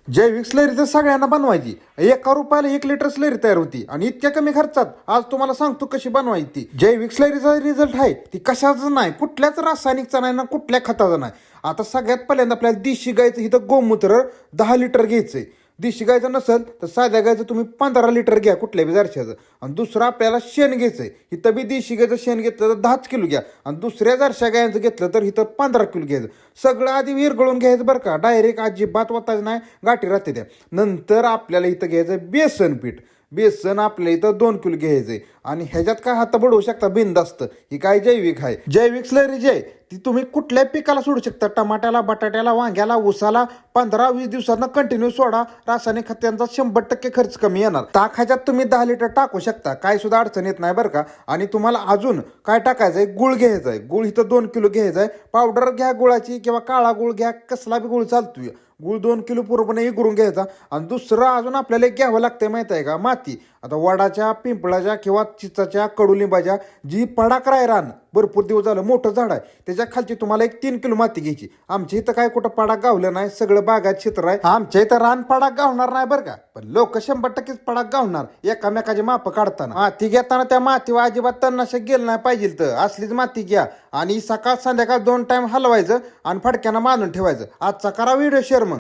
जैविक स्लरी तर सगळ्यांना बनवायची. 1 रुपयाला 1 लिटर स्लरी तयार होती आणि इतक्या कमी खर्चात आज तुम्हाला सांगतो कशी बनवायची ती. जैविक स्लरीचा रिझल्ट आहे ती कशाच नाही, कुठल्याच रासायनिकचा नाही ना कुठल्या खताचा नाही. आता सगळ्यात पहिल्यांदा आपल्याला देशी गायचं इथं गोमूत्र 10 लिटर घ्यायचंय. देशी गायचं नसेल तर साध्या गायचं तुम्ही 15 लिटर घ्या कुठल्या बी जरशाचं. आणि दुसरं आपल्याला शेण घ्यायचंय. इथं बी देशी गायचं शेण घेतलं तर 10 किलो घ्या आणि दुसऱ्या जरशा गायांचं घेतलं तर इथं 15 किलो घ्यायचं. सगळं आधी विरघळून घ्यायचं बरं का, डायरेक्ट अजिबात वाचायचं नाही, गाठी राहते त्या. नंतर आपल्याला इथं घ्यायचं बेसन पीठ. बेसन आपल्या इथं 2 किलो घ्यायचंय आणि ह्याच्यात काय हात बुडवू शकता बिनधास्त. ही काय जैविक आहे. जैविक स्लरी जी आहे ती तुम्ही कुठल्याही पिकाला सोडू शकता, टमाट्याला, बटाट्याला, वांग्याला, ऊसाला. 15-20 दिवसांना कंटिन्यू सोडा. रासायनिक खतांचा 100% खर्च कमी येणार. ताक ह्याच्यात तुम्ही 10 लिटर टाकू शकता, काय सुद्धा अडचण येत नाही बरं का. आणि तुम्हाला अजून काय टाकायचंय, गुळ घ्यायचा आहे. गुळ इथं 2 किलो घ्यायचा आहे. पावडर घ्या गुळाची किंवा काळा गुळ घ्या, कसला बी गुळ चालतोय. गुळ 2 किलो पूर्णपणे इगरून घ्यायचा. आणि दुसरं अजून आपल्याला एक घ्यावं लागतंय माहिती आहे का, माती. आता वडाच्या, पिंपळाच्या किंवा चिचाच्या, कडुलिंबाच्या जी पडाक राय रान भरपूर दिवस झालं मोठं झाड आहे त्याच्या खालची तुम्हाला एक 3 किलो माती घ्यायची. आमच्या इथं काय कुठं पडाक गावलं नाही, सगळं बागात क्षेत्र आहे. आमच्या इथं रान पडाक गावणार नाही बरं का, पण लोक 100% पडाक गावणार एकामेकाची माप काढताना. माती घेताना त्या मातीवर अजिबात तणनाशक गेलं नाही पाहिजे. तर असलीच माती घ्या आणि सकाळ संध्याकाळ 2 टाइम हलवायचं आणि फडक्यानं बांधून ठेवायचं. आजचा करा व्हिडिओ शेअर मग.